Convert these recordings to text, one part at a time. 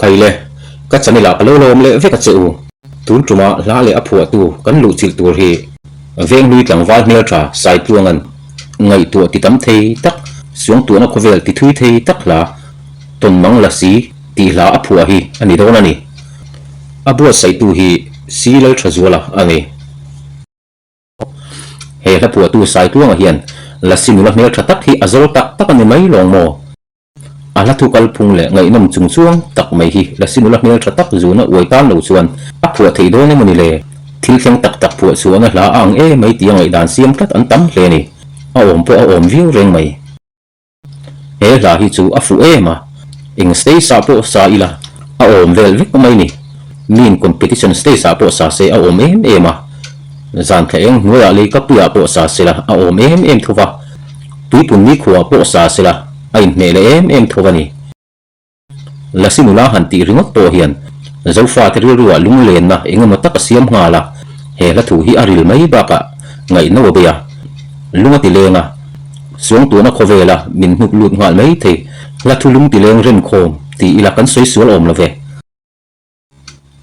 khai le các chani la lâu lom le ve ka cheu tun truma la le aphu tu kan lu chil tur hi veng lui tlang wal mel tha sai tuangan ngai tu ti tam thei tak suang tu na khovel ti thui thei tak la ton mang la si ti la aphu hi ani don ani abu sai tu hi si le thazula ani he la pu tu sai tuang hian la sin la mel tha tak hi azol tak tak ani mai long mo ala thu kal phung le ngai nam chung chuang tak mai hi la sin la mel tha tak zuna oi tan lo chuan aphu thei do ne mani le thil thang tak tak pu chuan la ang e mai ti ngai dan siam tat an tam hle ni a om view reng mai he la hi chu afu e ma ing stay sa po sa ila a om vel vek mai ni min competition stay sa po sa se a om em ma zan theng nuya le ka pia po sa se la a om em thuwa tui pun ni khuwa po sa se la ai me le em thuwa ni la simula han ti ringot to hian zofa te ru lung len na engama tak siam nga la he la thu hi aril mai ba ka ngai no be ya lunga ti lenga suang tu na khovela min hnuk lut ngal mai the la thu lung ti leng ren khom ti ila kan soi sual om la ve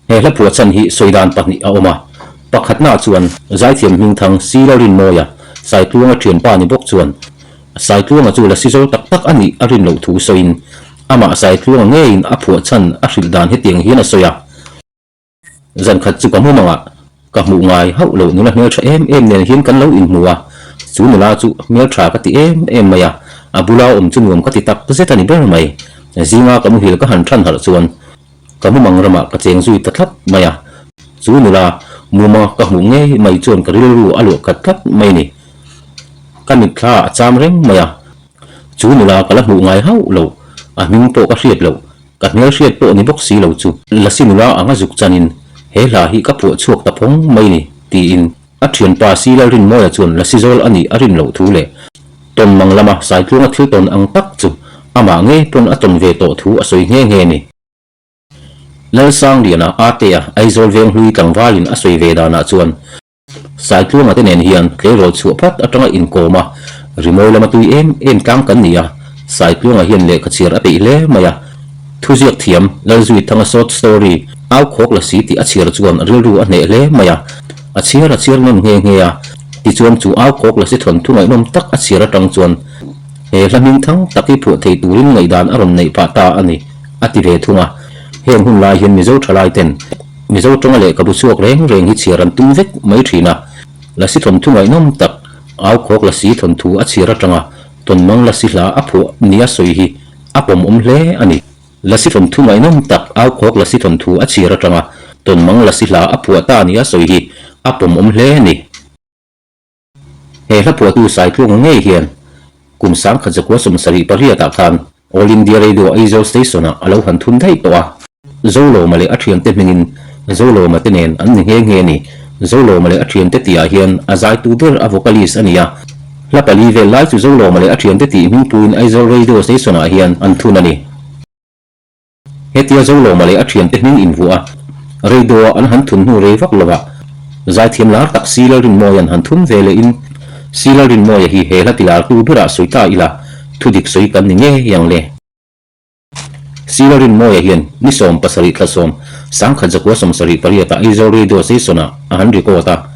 he la pu chan hi soidan pakni a oma pakhat na chuan zai thiam hing thang silarin moya sai tuanga thian pa ni bok chuan sai tuanga chu la si zo tak tak ani arin lo thu soin ama sai tuanga ngein a phu chan a hril dan he tiang hian a soya zan khat chu ka mu manga ka mu ngai hau lo nu la mel tha em nen hian kan lo in muwa chu nu la chu mel tha ka ti em maya abula chu nuam ka ti tak zeta ni ber mai zinga ka mu hil ka han than har chuan ka mu mangrama ka cheng zui ta thlat maya chu nu la muma ka mu nge mai chuan ka ril ru alu ka thlat mai ni kan ni thla cham reng maya chu nu la ka la mu ngai hau lo a ming po ka hriat lo ka mel hriat po ni bok si lo chu la sinula anga juk chanin he la hi ka pu chuak ta phong mai ni ti in a thian pa si la rin moya chuan la si zol ani arin lo thu le ton manglama sai tlunga thil ton ang tak chu ama nge ton aton ve to thu asoi nge ni lal sang liana atea aizol veng hui tangwalin asoi ve dana chuan sai tlunga te nen hian tle ro chu phat atanga in koma rimoi lama tui em kang kan nia sai tlunga hian le khachir a pe le maya thuziak thiam lal zui thanga short story au khok la si ti achir chuan rilru a ne le maya achir non nge ya ti chuan chu au khok la si thon thu ngai nom tak achir atang chuan he laming thang taki phu thei turin ngai dan aron nei pa ta ani ati ve thunga heng hun lai hian mizo thalai ten mizo tonga le kabu chuak reng hi chiran tum vek mai thina la si thon thu ngai nom tak au khok la si thon thu achir atanga ton mang la si la aphu nia soi hi apom hle ani la si thon thu ngai nom tak au khok la si thon thu achir atanga ton mang la si la aphu ta nia soi hi apom hle ni he la pu tu sai tlung nge hian kum sang kha jakwa som sari paria ta khan all india radio aizo station a alo han thun thai to a zolo male athiam te mingin zolo matenen an nge ni zolo male athiam te tia hian azai tu der a vocalist ania la pali ve lai chu zolo male athiam te ti min puin aizo radio station a hian an thun ani hetia zolo male athiam te min invu a radio an han thun hu re vak lova zai thiam lar tak silarin moyan han thun vele in silarin moya hi hela tilar tu bura soita ila thudik soi kan nge yang le silarin moya hian ni som pasari thlasom sang kha jakwa som sari pariata aizo radio station a han ri ko ta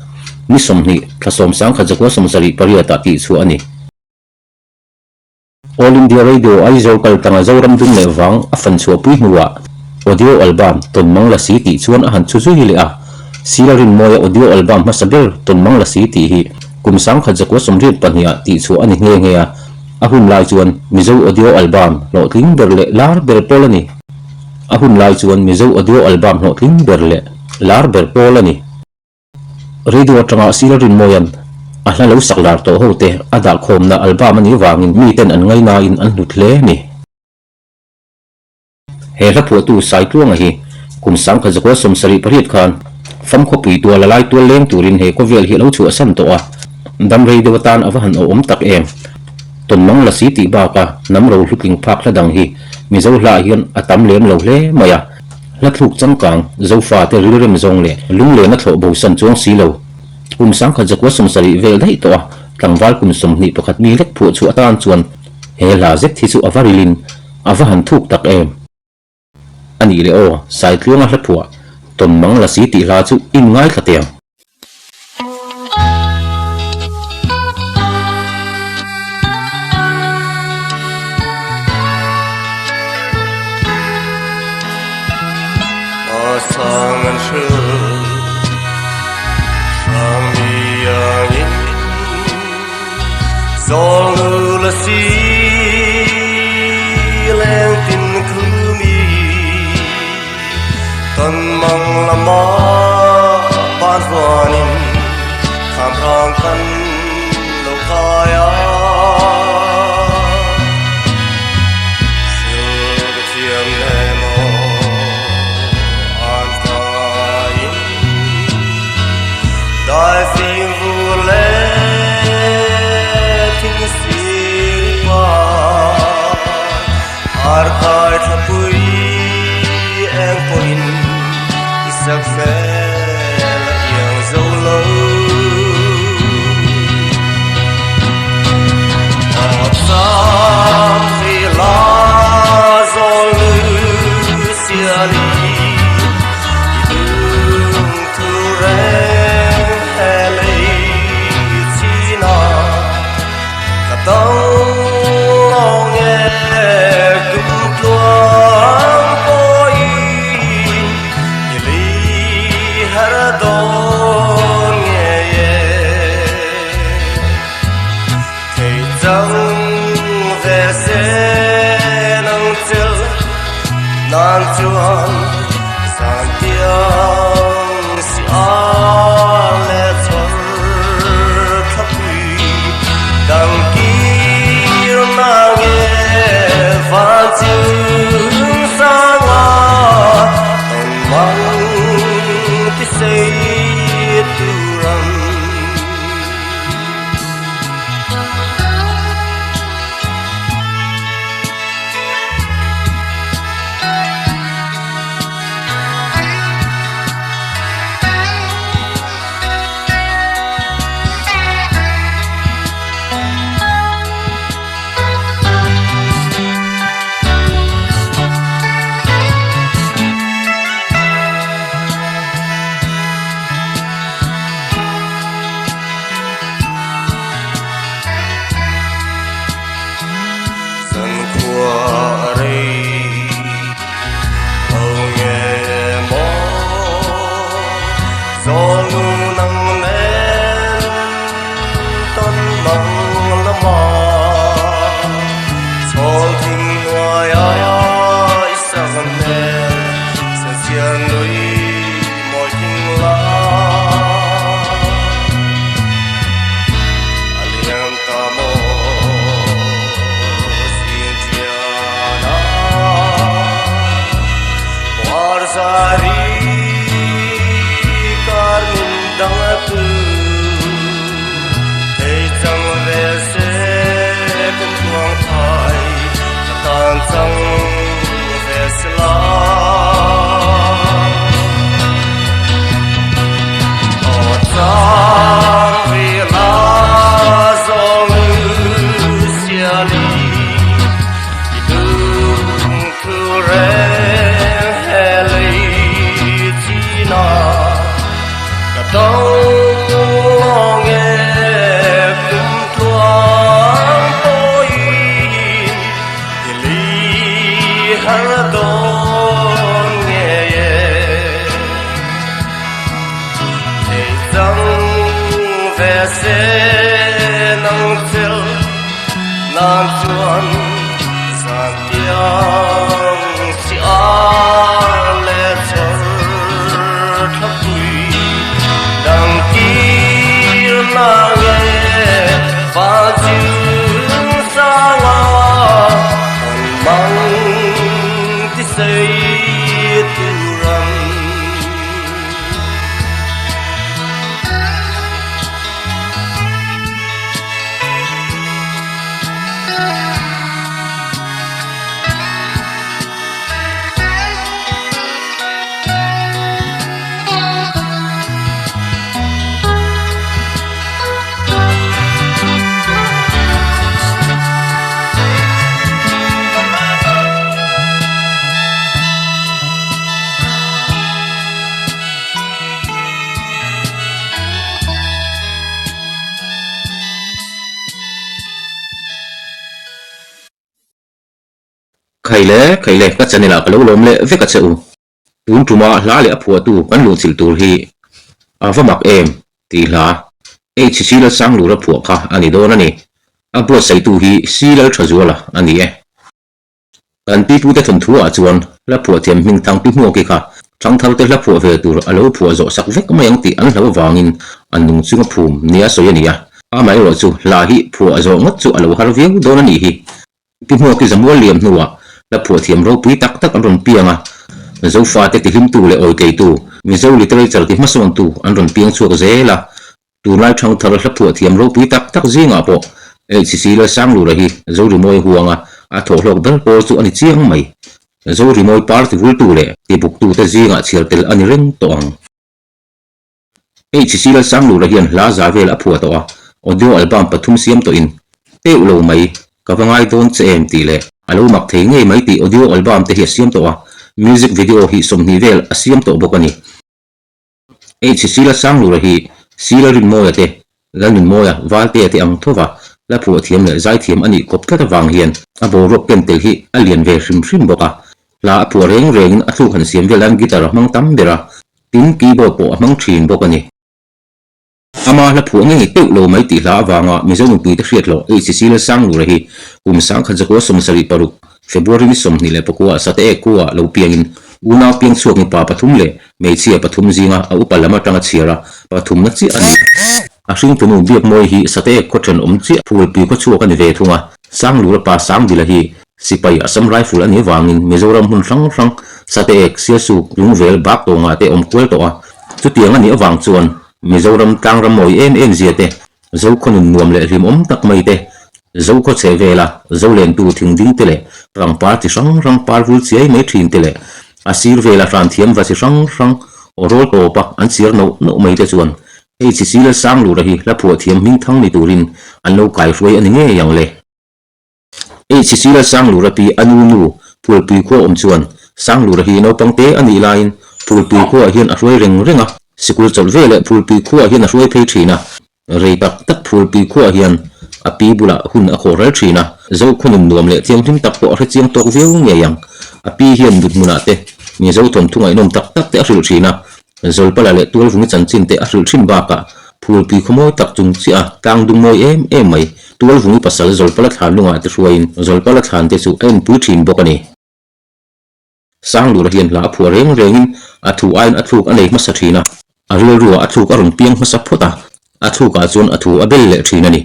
ni som ni thlasom sang kha jakwa som sari pariata ti chu ani all india radio aizo kal tanga zoram dum le wang a fan chu pui huwa audio album ton mang la si ti chuan a han chu chu hi le a silarin moya audio album masaber ton mang la si ti hi kum sang kha jakwa som rin pania ti chu ani nge a ahun lai chuan mizo audio album lo tling ber le lar ber polani ahun lai chuan mizo audio album lo tling ber le lar ber polani radio tanga silarin moyan a hla lo saklar to hote ada khomna album ani wangin mi ten an ngai na in an hnutle ni he la pu tu sai tlunga hi kum sang kha jakwa som sari parit khan fam kho pui tu la lai tu leng turin he ko vel hi lo chu asam to a dam rei dewatan awahan om tak em ton mang la si ti ba ka nam ro hluking phak la dang hi mi zo hla hian atam lem lo hle maya la thluk changkang zo fa te rilrem zong le lung le na thlo bo san chuang si lo kum sang kha jakwa som sari vel dai to a tlangwal kum som ni pakhat mi lek phu chu atan chuan he la zet thi chu avarilin awahan thuk tak em ani le o sai tluanga hla phua ton mang la si ti la chu in ngai thatiang Sangan shu sang yang in zol nu la si leng tin khumi tan mang la ma ban huanin tham rang kan lo kaya shu thiam le mo I feel vule ting sirpa har kai thapui eng poin isak fel yang zolo sam vila zolu siali idung ture Tông nghe cung tuang bôi Yeli haradon nghe Thầy trăng về xe nâng chữ Nàng chuan sàn tiếng si a lệ chor khắp quỳ Đăng và chừng xa ngã tông mang tí xây tu răng khai le ka chanela ka lo lom le ve ka cheu tun tuma hla le phua tu kan lu chil tur hi avamak em ti hla HC la sang lu ra phua kha ani do na ni abu sai tu hi silal thazuala ani e kan pi pu te thon thua chuan la phua thiam hing thang pi mo ki kha thang thau te la phua ve tur alo phua zo sak vek mayang ti an hlo wangin anung chunga phum nia soyania amai ro chu la hi phua zo ngot chu alo har viu do na ni hi pi mo ki zamwal liam nuwa la phua thiam ro pi tak tak an ron pianga zo fa te ti him tu le oi ke tu mi zo literature ti masong tu an ron piang chu zela tu lai thang thar la phua thiam ro pi tak tak zinga po HC la sang lu ra hi zo ri moi huanga a tho hlok dal por chu ani chiang mai zo ri moi par ti vul tu le ti buk tu te zinga chial tel ani reng tong HC la sang lu ra hian la za vel a phua to a audio album pathum siam to in te ulo mai ka vangai don che em ti le alo mak thei nge mai ti audio album te hi siam to a music video hi som ni vel a siam to bokani HC la sang lu ra hi sila rin moya te lanin moya valte te ang thova la phua thiam le zai thiam ani kop ka wang hian a bo rok ken tel hi alien ve hrim hrim boka la phua reng reng a thu khan siam velan guitar mang tam bera tin keyboard po mang thin bokani ama la phua nge te lo mai ti la wanga mizo nu pi te hriat lo HC la sang lu ra hi sang kha jako som sari paru February ni som ni le pakua sate kuwa lo piangin una piang chuak ni pa pathum le mei chia pathum zinga a upalama tanga chiara pathum na chi ani a hring punu biak moi hi sate khothen chi phul pi ko chuak ani ve thunga sang lu pa sang dila hi sipai asam rifle ani wangin mizoram hun rang sate ek sia su lung vel bak to nga te kwel to a chu tiang ani awang chuan mizoram tangram moi em zia te zo khonun nuam le rim tak mai te zo ko che vela zo len tu thing ding te le rang par ti rang par vul chiai mai thin te le asir vela ran thiam va si rang orol to pa an sir no mai te chuan HC la sang lu ra hi la phua thiam hing thang ni turin an lo kai hroi ani nge yang le HC la sang lu ra pi anu nu phul pi kho chuan sang lu ra hi no pangte ani lain phul pi kho hian a hroi renga sikul chol vele phul pi kho hian a hroi phei thina rei tak phul pi kho hian a pi bula hun a khoral thina zo khunum nuam le thiam thim tak po a chiang tok veu nge yang a pi hian dut muna te mi zo thon thungai nom tak te a hril thina zol pala le tual vungi chanchin te a hril thin ba ka phul pi khomoi tak chung chi a tang dung moi em mai tual vungi pasal zol pala than lunga te hruain zol pala than te chu en pu thin bokani sang lu ra hian la phua reng rengin a thu ain a thuk anei masa thina a ril ruwa a thuk a ron piang masa phota a thuk a chun a thu a bel le thina ni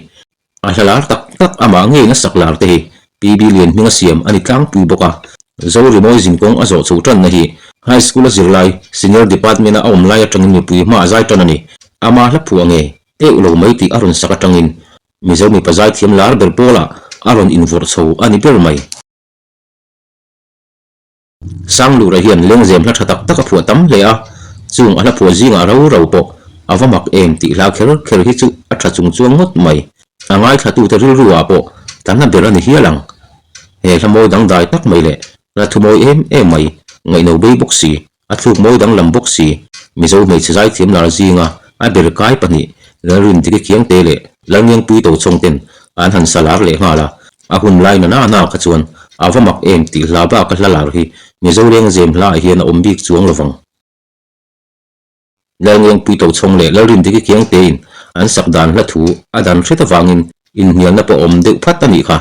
a hlar tak ama nge na saklar te hi PB lian minga siam ani tlang pu boka zo ri moi jingkong a zo chu tran na hi high school zirlai senior department a om lai atangin ni pui ma zai tan ani ama la phu nge te ulo mai ti aron saka tangin mizo mi pazai thiam lar ber pola aron invor chho ani ber mai sang lu ra hian leng zem la thatak tak a phu tam le a chung ala phu zinga ro po avamak em ti la kher hi chu a tha chung chuang ngot mai angai thatu te ru ruwa po tanna ber ani hialang he hlamoi dang dai tak mai le la thu moi em mai ngai no bei boxi a thuk moi dang lam boxi mizo mei chai thiam lar zinga a ber kai pani la rin ti kiang te le langyang pui to chong ten an han salar le ngala a hun lai na ka chuan avamak em ti la ba ka hlalar hi mizo reng zem la hian om bik chuang lovang langyang pui to chong le la rin ti kiang te in an sakdan la thu adan threta wangin in hian na po om de phat ani kha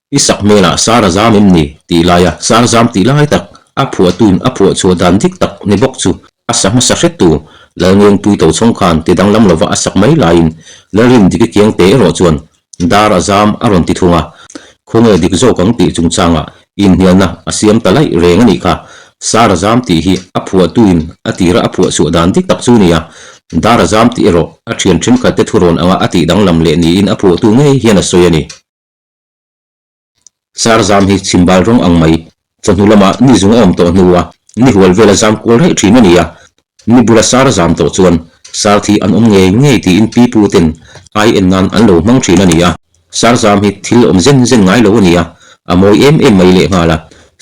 isak mela sara zamim ni ti laya sar zam ti lai tak a phua tun a phua chu dan dik tak ni bok chu asa ma sa hret tu langeng pui to chong khan te dang lam lova asak mai lain larin dik kiang te ro chuan dara zam aron ti thunga khonge dik zo kang ti chung changa in hian na asiam talai reng ani kha sara zam ti hi a phua tuin a tira a phua chu dan dik tak chu nia dara zam ti ro a thian thin kha te thuron anga ati dang lam le ni in a phua tu nge hian a soyani sar zam hi chimbal rong ang mai chanulama ni zung om to nuwa ni hual vela zam kol hai thina nia ni bula sar zam to chuan sar thi an nge ti in pi pu ten ai en nan an lo mang thina nia sar zam hi thil om zen ngai lo nia amoi em mai le ngala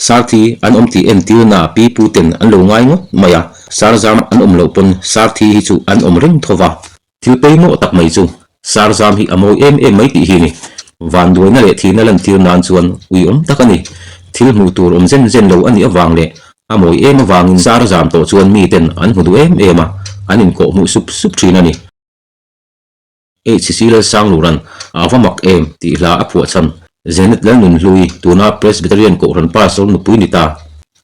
sar thi an ti en tiu na pi pu ten an lo ngai ngo maya sar zam an lo pon sar thi hi chu an ring thova thil pe mo tak mai chu sar zam hi amoi em mai ti hi ni van duai na le thina lan tir nan chuan ui takani thil mu tur zen zen lo ani awang le amoi em awangin zar zam to chuan mi ten an hudu em a anin ko mu sup thin ani HCC sang luran avamak em ti la apua chan zenet lan nun lui tuna presbyterian ko ran pa sol nu puinita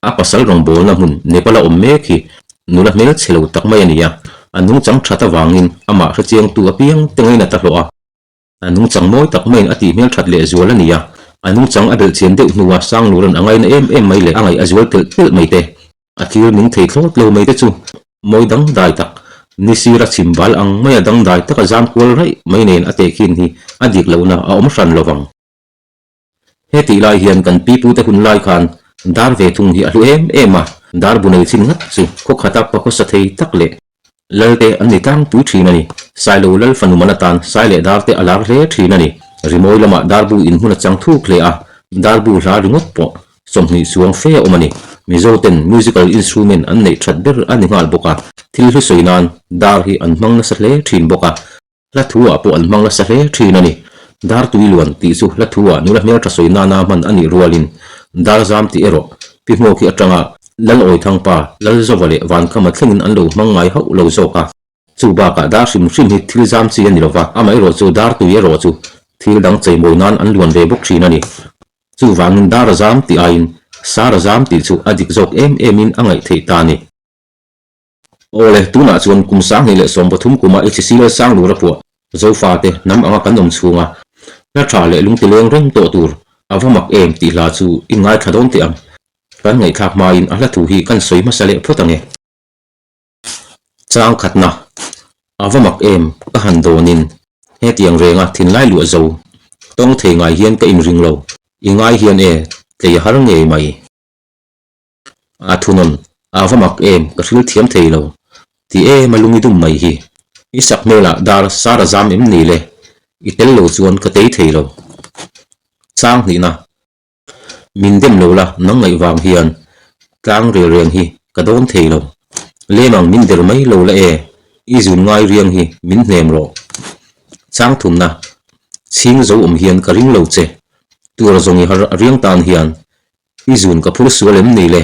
apasal rong bol na mun nepala omme khi nula mel chelo tak mai ania anung chang thata wangin ama hrachiang tu apiang tengai na ta hloa anung chang moi tak mai ati mel that le zual ania anung chang adel chen de nuwa sang luran angai na em mai le angai azwal tel mai te athil ning thei thlot lo mai te chu moi dang dai tak nisira chimbal ang maya dang dai taka zam kul rai mai nen ate khin hi adik lo na a om ran lovang heti lai hian kan pi pu te hun lai khan dar ve thung hi alu ema dar bunai chin ngat chu ko khata pa ko sa thei tak le lalte an ni tang tu thina ni sai lo lal fanu manatan sai le dar te alar le thina ni rimoi lama dar bu in huna chang thu kle a dar bu la ringot po somni suang fe omani mizoten musical instrument an nei that ber ani ngal boka thil hu soinan dar hi an mang na sa hle thin boka la thua po an mang na sa hle thin ani dar tuiluan ti chu la thua nula mel tra soina na man ani rualin dar zam ti ero pi mo ki atanga lal oi thang pa lal zawale wan kama thlengin an lo mangai ho lo zoka chu ba ka dar sim hi thil zam chi ani lova amai ro chu dar tu ero chu thil dang chei mo nan an luan ve bok thin ani chu wangin dar zam ti ain sar zam ti chu adik zok in angai thei ta ni ole tuna chuan kum sang hi le som pathum kuma HCC le sang lu ra pu zo fa te nam anga kan nom chunga na tha le lung ti leng rem to tur avamak em ti la chu ingai thadon ti am kan ngai thak ma in ala thu hi kan soi ma sale photange chang khatna avamak em ka han donin he tiang renga thin lai lu zo tong the ngai hian ka in ring lo ingai hian tlei har nge mai athunon avamak em ka thil thiam thei lo ti malungi dum mai hi isak mela dar sara zam em ni le itel lo chuan ka tei thei lo chang ni na min dem lo la nang ngai wang hian tlang re reng hi ka don thei lo lemang min der mai lo la izun ngai riang hi min hnem ro chang thum na ching zo hian ka ring lo che tur zongi har riang tan hian izun ka phur sualem ni le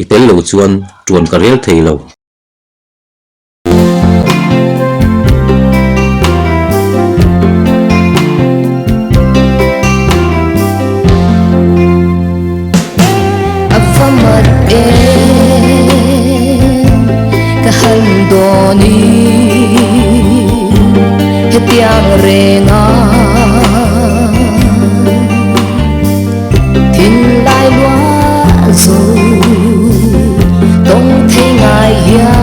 itel lo chuan tuan ka rel thei lo Kahandoni hetiang renga tin lai lua zo tong thei ngai ya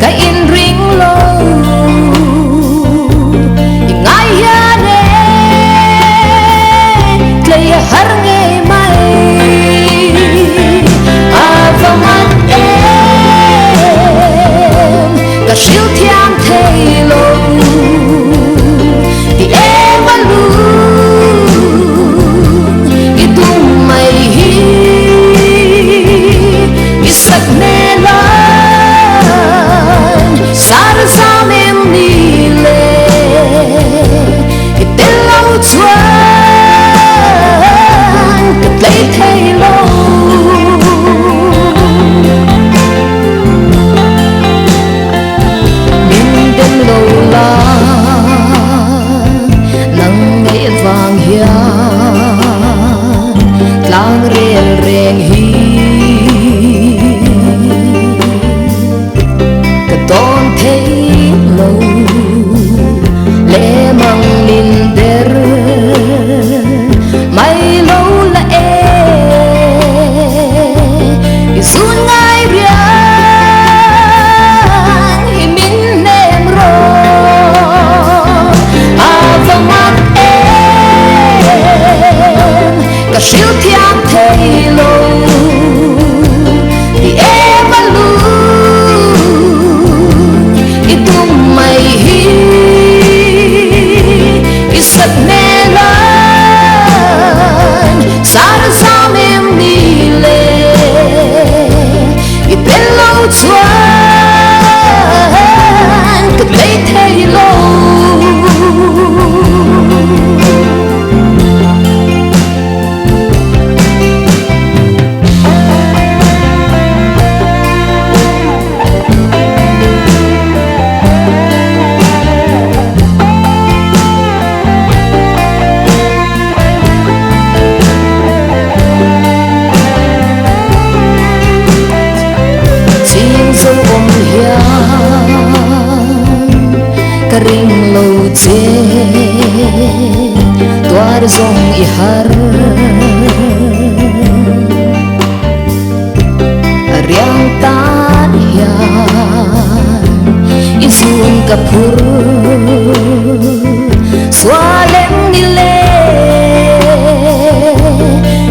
ka in ring lo ngai ya ne klei har nge mai avaman ka shil thiam thei lo ti evalu i dum mai hi isak ne lan sar zamem ni le i telau chuan ka play thei lo vang hian tlang rel reng hi ka ton thei lo le mang min der mai lo la izun ngai riang hi min nem ro avamak ka shil thiam thei lo ti evalu i tum mai hi isak ne lan sar zamem ni le i telau chuan ka play thei lo zong i har riang tan hian i zun ka phur swalem ni le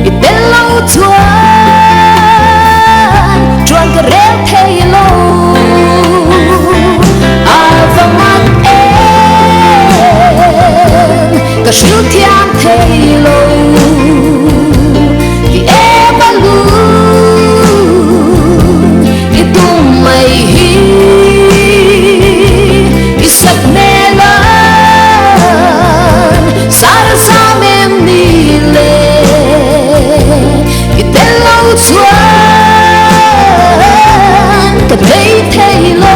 i bello chuan ka re thei lo alvamat ka shil thiam thei lo ki evalu i tum mai hi i sak melan sar samem ni le i tello chuan ka thei thei lo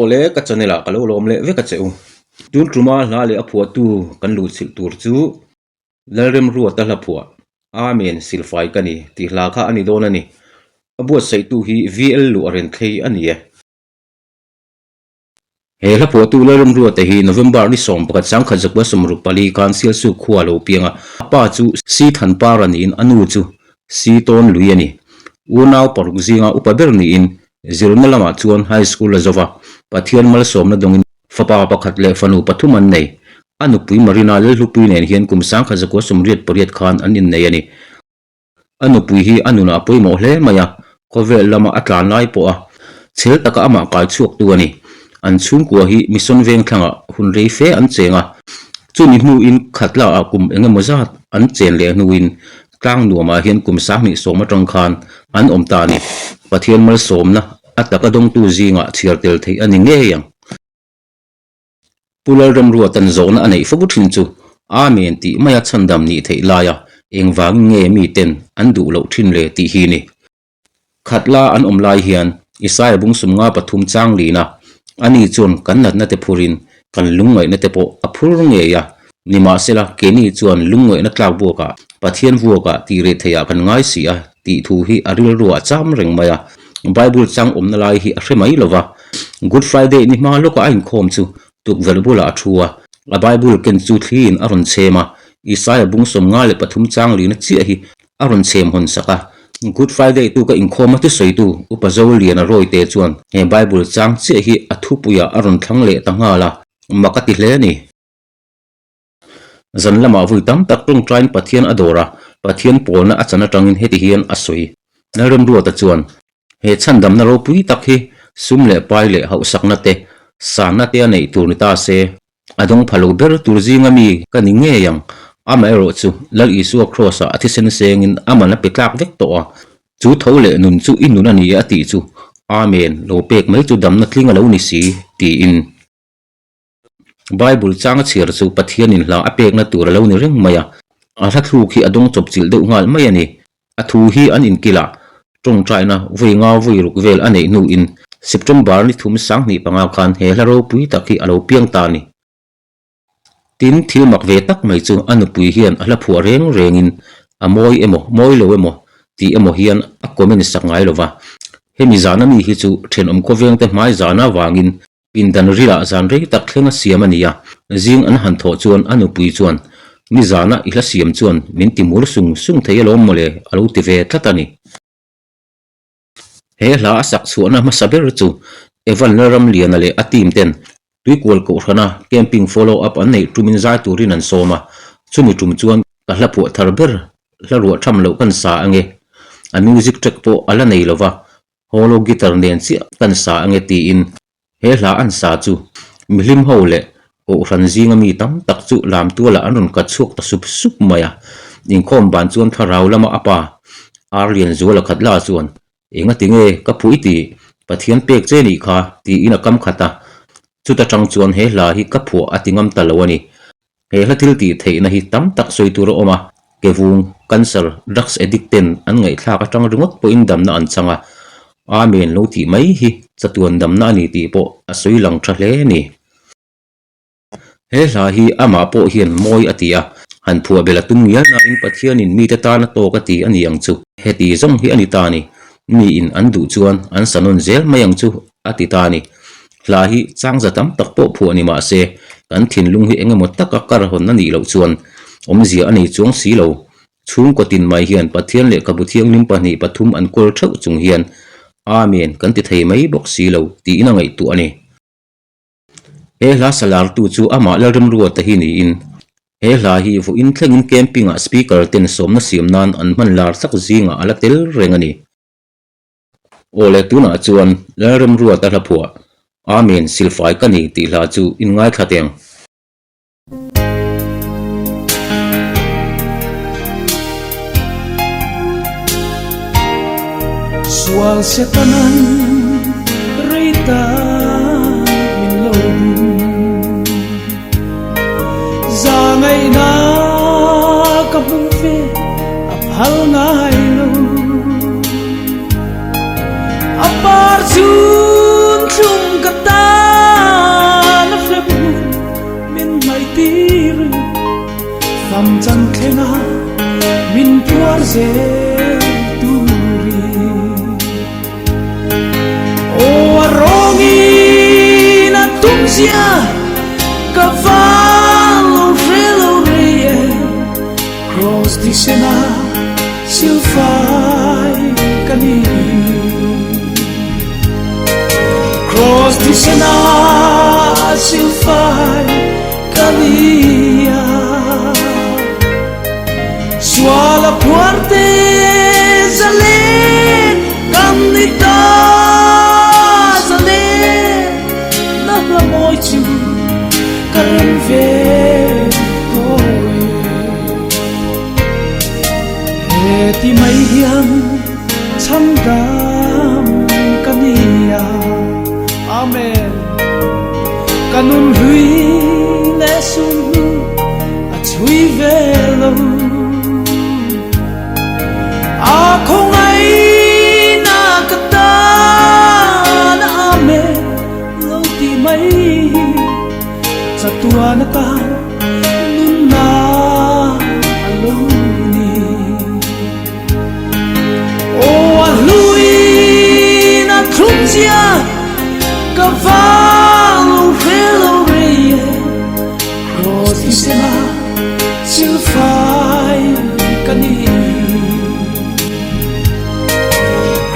ole ka chanela ka lo lom le ve ka cheu tun truma hla le aphua tu kan lu chil tur chu Lalremruata la phua amen silfai kani ti hla kha ani don ani abuat sei tu hi VL lu aren thei ani e he la phua tu Lalremruata hi November ni som pakat sang khajak ba somru pali council su khuwa lo pianga pa chu CHHAN par ani in anu chu si ton lui ani unau paruk zinga upaber ni in zirna lama chuan high school azova pathian mal somna dongin fapa pakhat le fanu pathuman nei anupui marina le lupui nen hian kumsang khajako somriat pariat khan anin nei ani anupui hi anuna poimo hle maya kovel lama atlan lai po a chel taka ama kai chuak tu ani an chung kwa hi mission veng thanga hunrei fe an chenga chuni hnu in khatla a kum engemozat an chen le hnuin tlang nuama hian kumsang ni soma tang khan an omta ni pathian mal somna ataka dong tu zinga chiartel thei ani nge yang Lalremruata zona anei fobuthin chu amen ti maya chandam ni thei laya engwang nge mi ten an du lo thin le ti hi ni khatla an omlai hian isai bung sumnga pathum chang lina ani chun kannat na te phurin kan lungai na te po aphur nge ya nima sela keni chuan lungoi na tlak buka pathian buka ti re theya kan ngai si a ti thu hi aril ruwa cham reng maya Bible chang omna lai hi a hremai lova Good Friday ni ma loka ain khom chu tuk verbula athua a Bible ken chu thlin aron chema Isaiah bung som nga le pathum chang li na chi hi aron chem hon saka Good Friday tu ka in khoma tu sei tu upazol lian a roi te chuan he Bible chang chi hi athupuya aron thlang le tanga la makati hle ni zan lama vui tam tak tung train pathian adora pathian polna achana tangin heti hian asoi Lalremruata chuan he chandam na ro pui tak hi sum le pai le hau sakna te sana te nei tur ta se adong phalo ber tur zinga mi kani nge yang amero chu lal isu cross a thisen sengin amana petlak vek to a chu thole nun chu inun ani ati chu amen lo pek mai chu dam na tlinga lo ni si ti in Bible chang chir chu pathian in hla apek na tur lo ni reng maya a thlu khi adong chop chil de ngal mai ani athu hi an in kila trong china voi nga voi ruk vel anei nu in September ni thum sang ni panga khan he laro pui takhi alo piang ta ni tin thil mak ve tak mai chu anupui hian ala phu reng rengin amoi emo moi lo emo ti emo hian a comment sangai lova hemi zana mi hi chu then om ko veng te mai zana wangin pindan rila zan rei tak thlenga siamania jing an han tho chuan anupui chuan ni zana ihla siam chuan min timur sung sung theialom mole alo ti ve tlatani he hla sak chuana masaber chu evan ram lian ale atim ten tui kol ko rana camping follow up an nei tumin zai turin an soma chumi tum chuan ka hlapu tharber hlarua tham lo kan sa ange a music track po ala nei lova holo guitar nen chi kan sa ange ti in he hla an sa chu milim hole ko ran zinga mi tam tak chu lam tu la anun ka chuk ta sup sup maya in khom ban chuan tharau lama apa arlian zola khatla chuan enga tinge ka phui ti pathian pek che ni kha ti ina kam khata chuta tang chuan he hla hi ka phu atingam talawani he hlatil ti theina hi tam tak soi tur oma kevung cancer drugs addicted an ngai thla ka tang ringot po in dam na an changa amen lo ti mai hi chatuan damna ni ti po asoi lang tha hle ni he hla hi ama po hian moi atia han phua bela tum ya na in pathian in mi ta ta na to ka ti ani ang chu he ti zong hi ani ta ni mi in an du chuan an sanon zel mayang chu ati ta ni hla hi chang zatam tak po phu ani ma se kan thin lung hi engemot taka kar hon na ni lo chuan omzia ani chuang si lo chung ko tin mai hian pathian le ka bu thiang lim pani pathum an kol thau chung hian amen kan ti thei mai bok si lo ti ina ngai tu ani he hla salar tu chu ama Lalremruata hi ni in he hla hi vo in thlengin camping a speaker ten somna siam nan an man lar sak zinga ala tel reng ani ole tuna chuan Lalremruata hla phua amen silfai kani ti hla chu in ngai thlateng sual se tanan reita min lo za ngai na ka hung ve ap hal ngai lo apar chun chum ka ta na flep min mai tir fam chan khenga min puar ze cavallo frelorie cross di sena silfai cani cross di sena silfai cania suala puarte zale canita zale la môi chu karan ve thôi he ti mai hiam cham dam kania amen kanun hui le sun a chui ve lo a không ai na kata na amen mai satua na ta nunna aloni o alui na trunzia cavallo velorie cross di sena silfai cani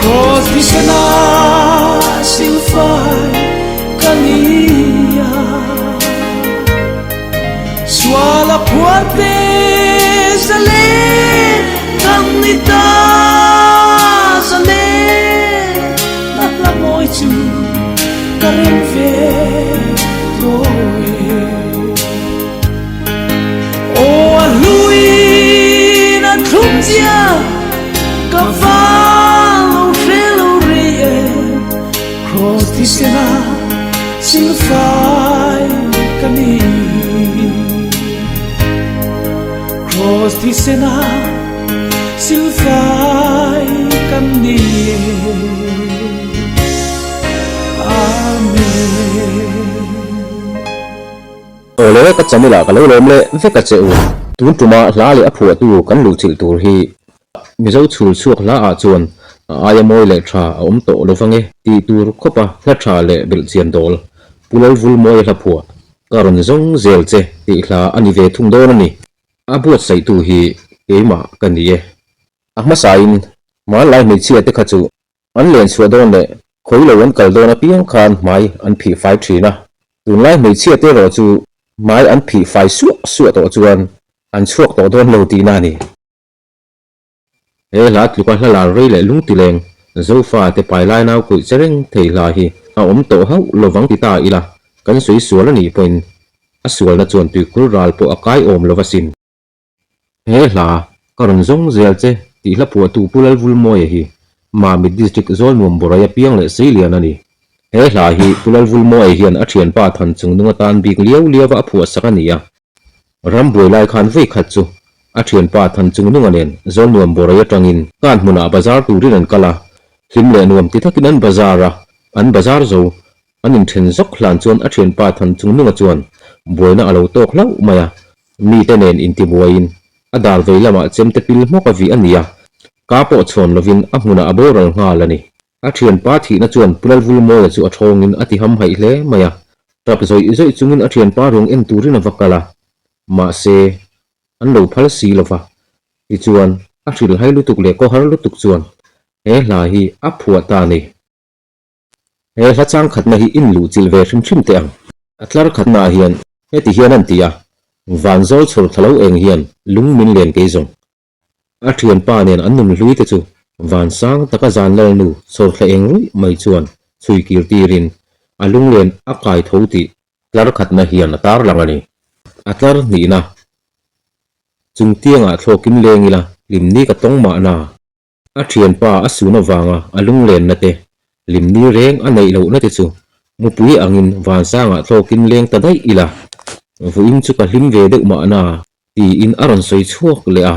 cross di sena silfai cania suala puarte sale canita sale la môi chu karen ve thôi o lui na trunzia cavallo frelorie cross di sena silfai cani cross di sena silfai cani amen ole ka chamila ka lo lom le ve ka che u tu tuma hla le a phua tu kan lu chil tur hi mizo chul chuak hla a chuan aya moi le tha om to lo fange ti tur khopa hla tha le bil chian dol pulai vul moi hla phua karon zong zel che ti hla ani ve thung don ani a buat sai tu hi keima kanie ahma sain ma lai mi chia te kha chu an len chua don le khoi lo wan kal don a piang khan mai an phi 53 na tun lai mi chia te ro chu mai an phi 5 su to chuan an chuak to don lo ti na ni he la tlu ka hla rei le lung ti leng zo fa te pai lai nau ku chereng thei la hi a om to hau lovang ti ta ila kan sui sual ani poin a sual na chuan tu kul ral po akai om lovasin he hla karon zong zel che ti hla pu tu pulal vul moi hi ma mi district zone mum boraya piang le selian ani he hla hi pulal vul moi hian a thian pa than chung dunga tan bik liau liawa a phua sakania ram boi lai khan ve khat chu a thian pa than chung dunga nen zone mum boraya tangin kan hmuna bazar turin an kala hlim le nuam ti thakin an bazara an bazar zo anin then zok hlan chuan a thian pa than chung ninga chuan boina alo tok lau maya mi te nen in ti buain a dal veilama chemte pil mok avi ania ka po chhon lovin a hmuna aboral ngal ani a thian pa thi na chuan pulal vul moi chu a thongin ati ham hai hle maya tap zoi chungin a thian pa rong en turin avakala ma se an lo phal si lova ti chuan a thil hai lutuk le ko har lutuk chuan he hla hi a phua ta ni he hla chang khatna hi in lu chil ve thim te ang atlar khatna hian he ti hian an tia van zol chhur thalo eng hian lungmin len ke zong a thian pa nen an num hlui te chu van sang taka zan lal nu chhur thla eng rui mai chuan chui kir tirin a lung len a kai thoti tlar khatna hian atar langani atlar ni na chung tianga thlokim lengila limni ka tongma na a thian pa a suna wanga a lung len na te limni reng a nei lo na te chu mupui angin van sanga thlokin leng ta dai ila vuin chu ka hlim ve deuh ma na ti in aron soi chuak le a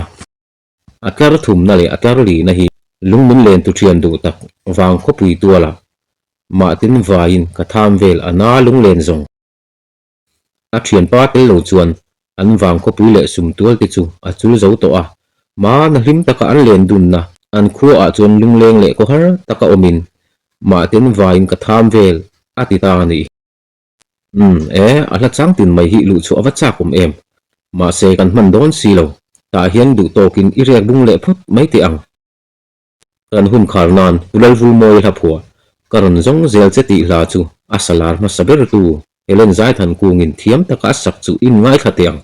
atlar thum na le atlar li na hi lungmin len tu thian du tak wang khopui tuala ma tin vain ka tham vel ana lung len zong a thian pa tel lo chuan an wang khopui le sum tual ti chu a chul zo to a ma na hlim taka an len dun na an khu a chuan lung leng le ko har taka omin ma tin vain ka tham vel ati ta ni a hla chang tin mai hi lu chu awacha kum em ma se kan man don si lo ta hian du tokin i rek bung le phut mai ti ang kan hun khar nan ulal vul moi la phua karon zong zel che ti hla chu asalar ma saber tu Helen Zaithankungi thiam taka sak chu in ngai khatiang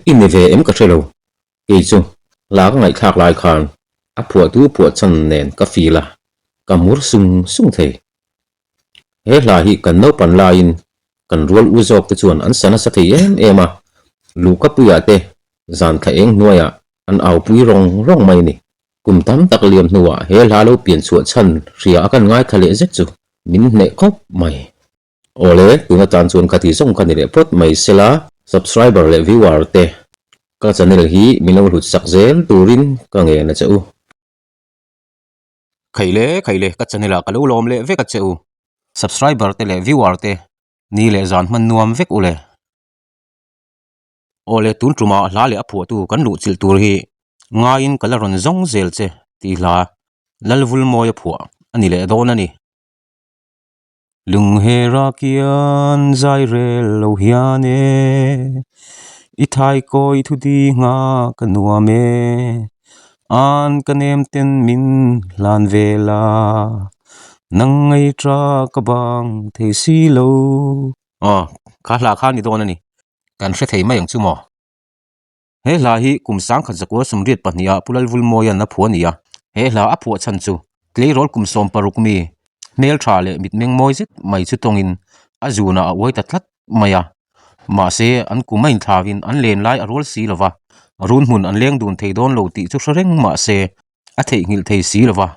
in về em cả chơi lâu cái chung lá ngày khác lại khan phua tu phua chân nền cà phê là cả mur sung sung thế hết là hi cần nấu pan lain cần roll uzok te chuan an sana sa thei em à lu ka puya te zan kha eng noya an au pui rong mai ni kum tam tak liam nuwa he la lo pian chu chan ria kan ngai khale zet chu min ne khop mai ole tunga tan chuan ka ti song kan re pot mai sela subscriber le viewer te ka channel hi milo hlut sak zel turin ka nge na chau khaile ka channel ka lo lom le ve ka chau subscriber te le viewer te ni le zan man nuam vek ule ole tun truma la le aphu tu kan lu chil tur hi ngain kala ron zong zel che ti la lalvul moya phua ani le don ani lung he ra kian zai re lo hiane I thai koi thu di nga kanua me an kanem ten min lan vela nang ngai tra ka bang thei si lo kha la kha ni don ani kan hre thei mai ang chu mo he la hi kum sang kha zakwa sumriat pahnia pulal vul moya na phuania he la a phu chan chu klei rol kum som paruk mi mel tha le mit meng moi zet mai chu tongin azuna a woi ta thlat maya ma se an kumain thavin an len lai arol si lova run mun an leng dun thei don lo ti chu reng ma se a thei ngil thei si lova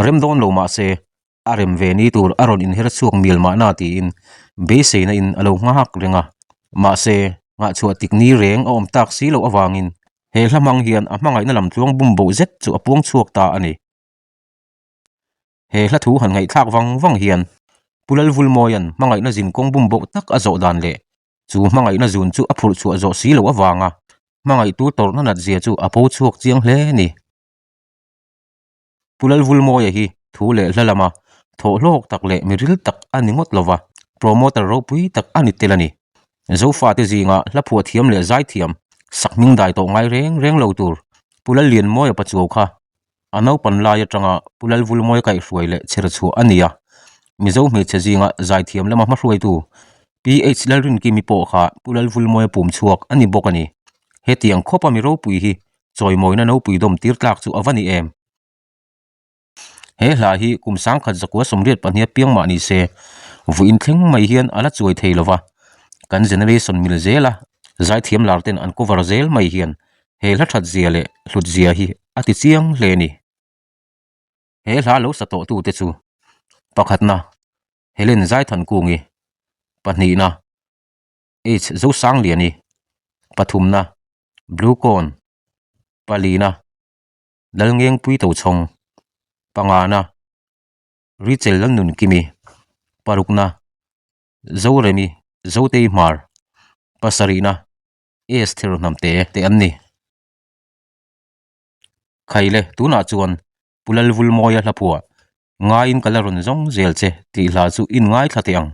rem don lo ma se arem ve ni tur aron in her chuak mil ma na ti in be se na in alo nga hak renga ma se nga chuat tik ni reng om tak si lo awangin he hlamang hian a hmangai na lam tluang bum bo zet chu apuang chuak ta ani he hla thu han ngai thak wang hian pulal vul moyan mangai na zin kong bum bo tak a zo dan le chu mangai na zun chu aphur chu zo si lo awanga mangai tu tor na nat zia chu apo chuak chiang hle ni pulal vul moya hi thu le hlalama tho lok tak le miril tak ani ngot lova promoter ro pui tak ani telani zo fa te zinga la phua thiam le zai thiam sakming dai to ngai reng lo tur pulal lian moya pa chu kha anau pan la ya tanga pulal vul moya kai hruai le cher chu ania mizo me che zinga zai thiam lama ma hruai tu PH lalrin ki mi po kha pulal vul moya pum chuak ani bokani he tiang khopa mi ro pui hi choi moina no pui dom tir tlak chu awani em he la hi kum sang khat zakwa somriat pahnia piang ma ni se vuin thleng mai hian ala chuai thei lova kan generation mil zela zai thiam larten an cover zel mai hian he la that zia le hlut zia hi ati chiang hle ni he la lo sa to tu te chu pakhatna Helen Zaithankungi pahni na h zo sang liani pathumna blue corn palina dalngeng pui to chong pangana Richarda nun kimi parukna zoremi zote mar pasarina esthir namte te anni khaile tuna chuan pulal vul moya hlapua ngain kalaron zong zel che ti hla chu in ngai thatiang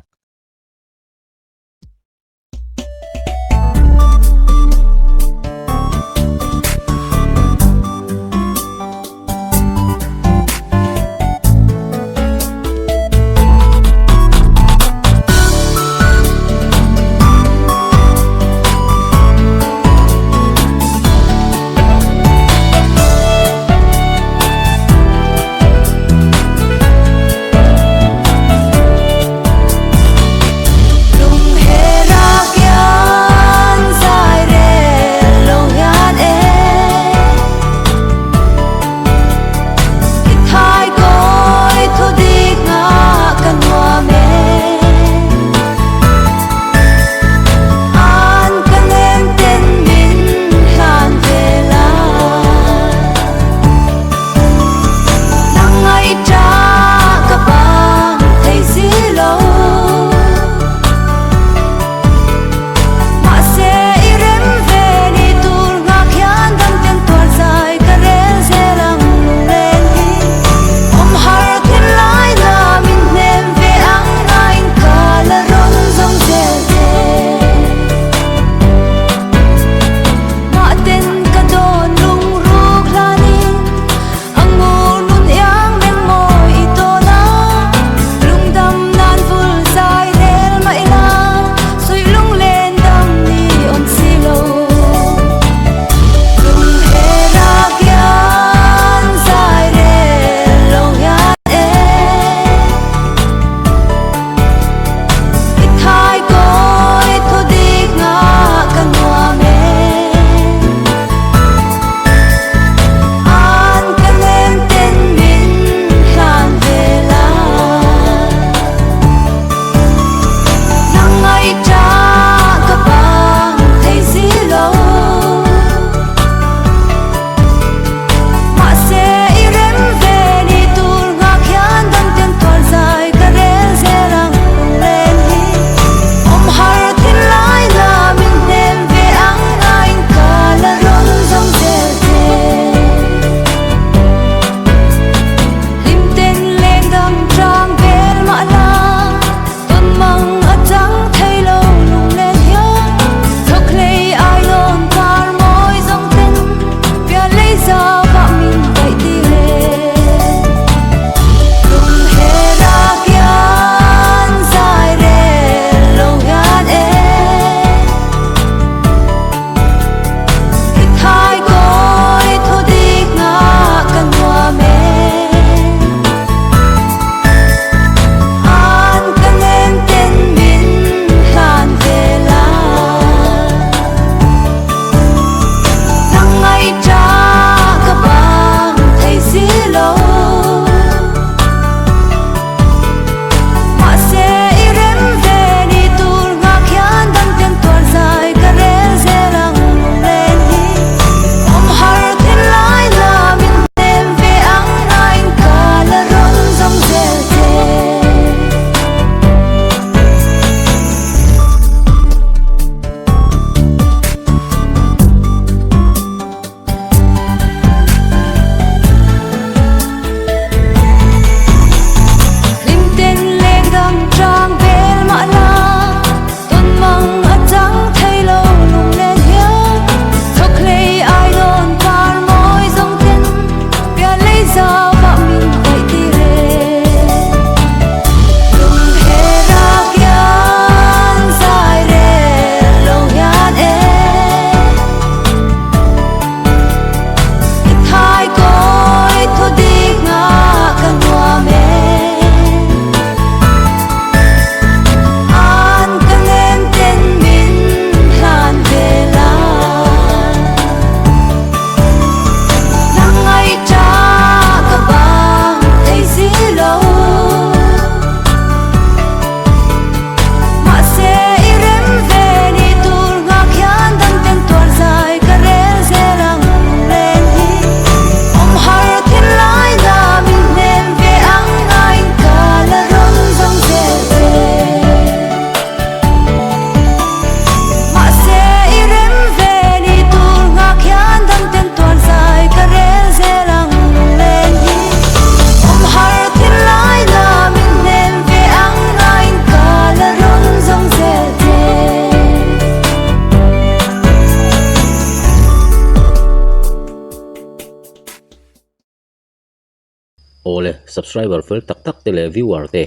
ole subscriber fel tak tak te le viewer te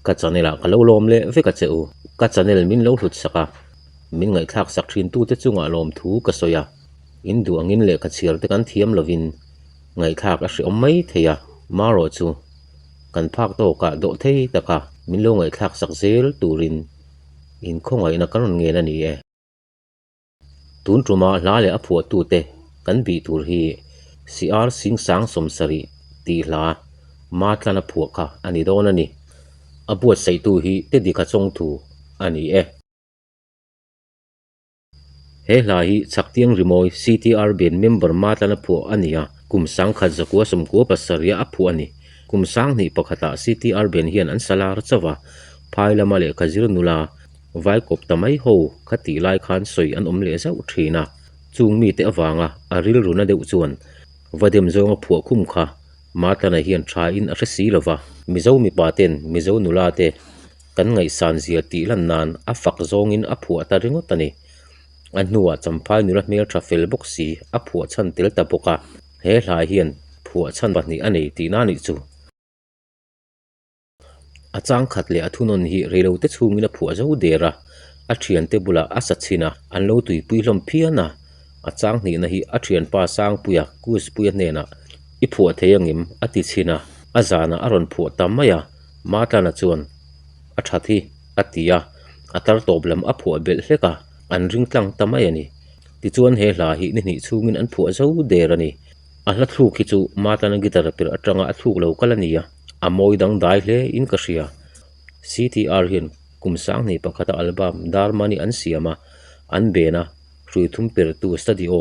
ka channel a kalo lom le ve ka cheu ka channel min lo hlut saka min ngai thak sak thin tu te chunga lom thu ka soya in du angin le ka chiar te kan thiam lovin ngai thak a hri om mai theya maro chu kan phak to ka do thei taka min lo ngai thak sak zel turin in khongai na kan nge na ni e tun truma la le a phu tu te kan bi tur hi CR sing sang somsari ti hla ma tlana phu kha ani don ani abuat sei tu hi te di kha chong thu ani e he hla hi chaktiang rimoi CTR ben member ma tlana phu ania kum sang kha zakwa som ko pasaria a phu ani kum sang ni pakhata CTR ben hian an salar chawa phaila male khazir nula vai kop tamai ho khati lai khan soi an om le zau thina chung mi te awanga aril runa deuh chuan vadem zonga phu khum kha matana hian tha in a resi lova mizo mi paten mizo nula te kan ngai san zia ti lan nan a fak zong in a phu ta ringot ani an nuwa champhai nura mel trafel boxi a phu chan tel ta poka he hla hian phu chan bahni ani ti na ni chu achang khat le athunon hi relo te chungina phu zo dera a thian te bula a sachina an lo tui pui hlom phiana achang ni na hi a thian pa sang puya kus puya nena i phu theyangim ati china azana aron phu tamaya mata na chuan a thathi atia atar toblam a phu bel hleka an ring tlang tamaya ni ti chuan he hla hi ni chungin an phu zo derani a hla thlu khi chu mata na gitar pir atanga a thluk lo kalania amoi dang dai hle in ka hria CTR hian kumsang ni pakhata album darmani an siama an bena hrui thum per tu studio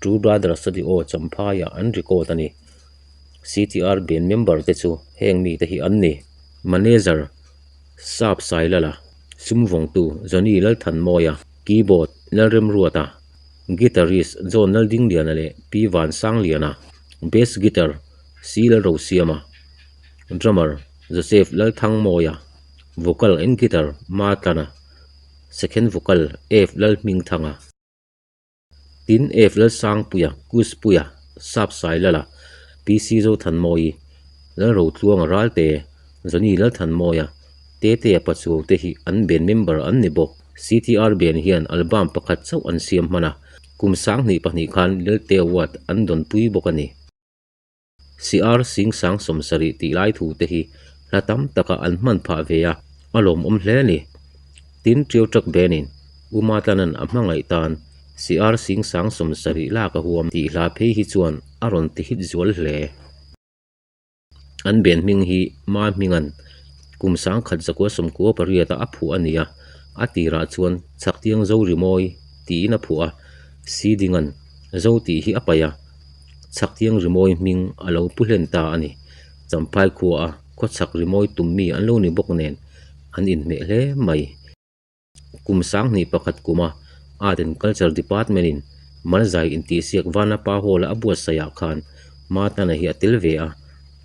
True Brother studio champhaya an record ani CTR ben member te chu heng mi te hi an ni manager sap sailala sumvong tu Johnny lal than moya keyboard Lalremruata guitarist John Nalding liana le P Van Sang liana bass guitar Sil ro siama drummer Joseph lal thang moya vocal and guitar matana second vocal F lal ming thanga tin F lal sang puya kus puya sap sai lala PC zo than moi lal ro tluang ral te Johnny lal than moya te te pachu te hi an ben member an ni bok CTR ben hian album pakhat chau an siam mana kum sang ni pahni khan lel te wat an don pui bokani CR sing sang somsari ti lai thu te hi latam taka an man pha veya alom hle ni tin trio trak benin umatanan amhangai tan CR sing sang somsari la ka huam ti hla phei hi chuan aron ti hit zual hle an ben ming hi ma mingan kum sang khat zakwa som ko pariata a phu ania atira chuan chaktiang zo rimoi ti na phua sidingan zo ti hi apaya chaktiang rimoi ming alo pulen ta ani champai khuwa kho chak rimoi tummi an lo ni bok nen an in me hle mai kum sang ni pakhat kuma art and culture department in manzai in ti siak wana pa hola abu saya khan mata na hi atil ve a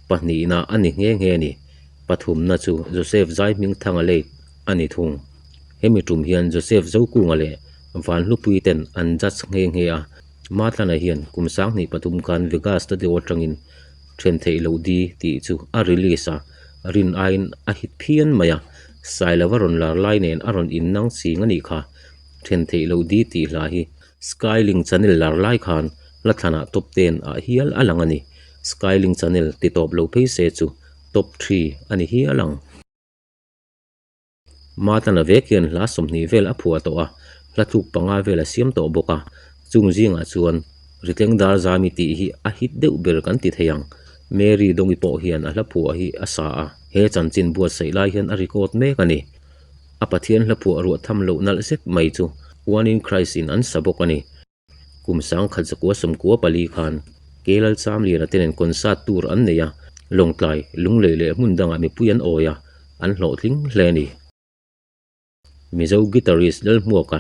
pahni na ani nge nge ni pathum na chu Joseph Zai Ming thanga le ani thung hemi tum hian Joseph zo ku ngale van lu puiten an jats nge nge a mata na hian kum sang ni pathum khan Vegas ta de watangin thren thei lo di ti chu a release a rin ain a hit phian maya sailawaron lar lai nen aron in nang singa ni kha thren thei lo di ti hla hi Skyling channel lar lai khan la thana top 10 a hial alangani Skyling channel ti top lo phei se chu top 3 ani hi alang matana vekian la somni vel a phua to a la thuk panga vela siam to boka chung jinga chuan riteng dar zami ti hi a hit deuh ber kan ti theyang Mary dongi po hian a hla phua hi asa a he chanchin buat sei lai hian a record me kani apathian hla phua ru tham lo nal set mai chu one in Christ in an sabok ani kum sang khat zakwa som ko pali khan kelal cham li na tenen concert tour an neya longtlai lunglele mundanga mi puyan oya an hlo thling hle ni mizo guitarist lal muaka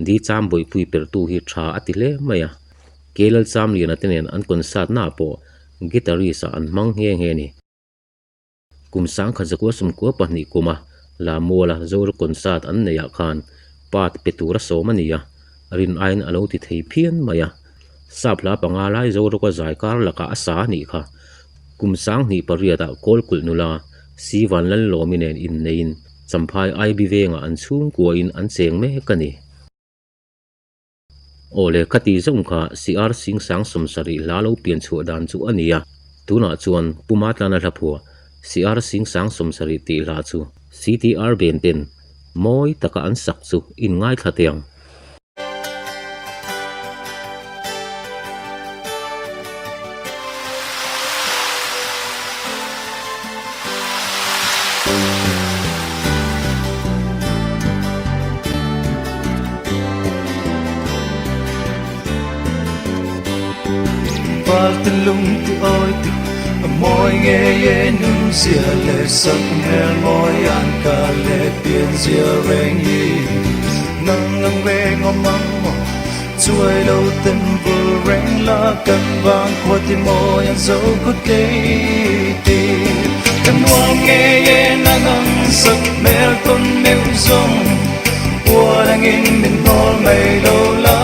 di cham boi pui per tu hi tha atile maya kelal cham li na tenen an concert na po guitarist an mang nge nge ni kum sang khat zakwa som ko pahni kuma la mola zor concert an neya khan pat petura so mania rin ain alo ti thei phian maya sapla panga lai zo ro ko zai kar laka asa ni kha kum sang ni pariata kol kul nula siwan lan lominen in nein champhai IB venga an chung ko in an cheng me kani ole khati zong kha CR sing sang somsari lalo pian chu dan chu ania tuna chuan pumatlana hlaphua CR sing sang somsari ti la chu CTR benten moi taka an sak chu in ngai thatiang lung ti oi ti moi nghe ye nung sia le sak mel moi an ka le pian sia reng yi nang nang ve ngom mang mo chuai lo ten bu reng la kan bang ko ti moi an zo ko te ti kan wang nghe ye nang ang sak mel ton meu zong wa nang in min hol mai lo la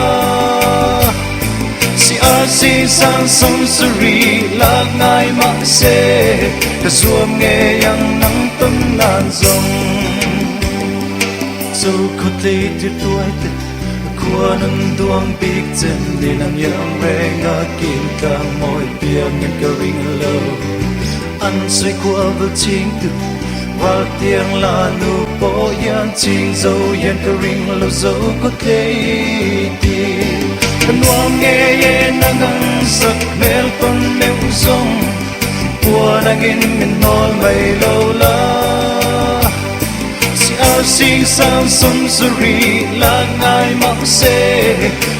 si sang sông suri lạc ngai mang se ta suom nghe yang nắng tâm nan dòng dâu khut lê tiệt tuổi tết qua năm duang big chân đi nang yang re nga kim kang moi piang nhân ka ring lâu ăn suy qua vượt chính từ và tiếng là nu po yang ching dâu yang ka ring lâu dâu khut lê tiệt kan wang nghe ye nang ang sak mel ton meu zong qua nang in min hol mai lo la si a sing sang som suri la ngai mak se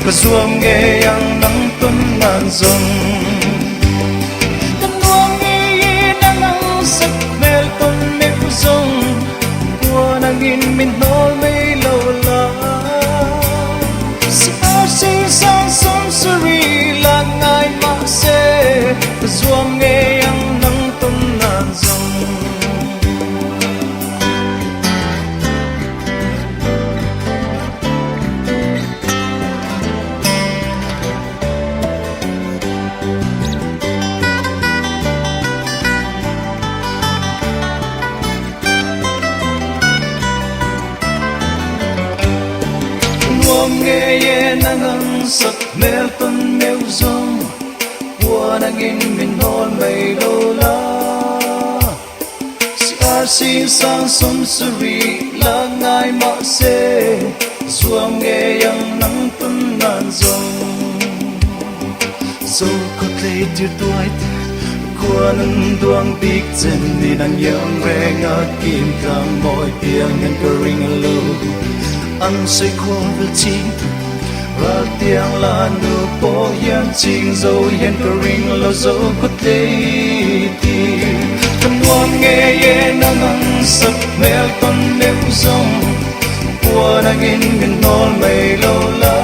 ka suam nghe yang nang ton nan zong kan wang nghe ye nang ang sak mel ton meu zong qua nang in min hol mai lo la sing sang som suri la ngai ma se zuam nghe yang nang ton nan zong nghe ye nang ang sak mel ton meu zong qua nang in min hol mai lo la si ar sing sang som suri la ngai ma se zuam nghe yang nang ton nan zong so ko tle ti tuai qua nang duang big chen ni nang yang re nga kim kang moi piang ngan ka ring lo ăn say khoa vil ching và tiếng là nu po yang ching dâu yang ka ring lo dâu có te ti kan wang nghe ye nang ang sak mel ton meu zong qua nang in min hol mai lo la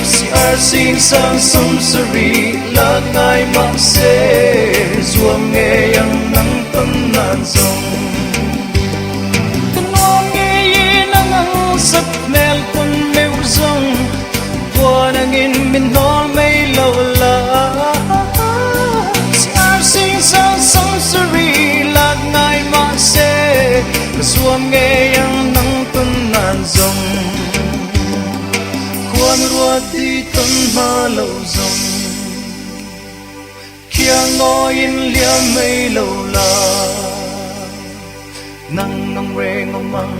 si ar sing sang som suri la ngai mang se zuam nghe yang nang ton nan zong sak mel ton meu zong qua nang in min hol mai lo la si ar sing sang som suri la ngai ma se zuam nghe yang nang ton nan zong quan ruat ti ton ma lo zong kia ngoi in liam mai lo la nang nang re ngom mang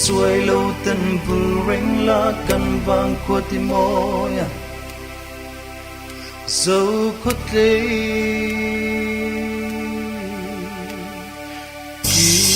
chuai lo ten bu reng la kan vang ko ti moya zo ko te ki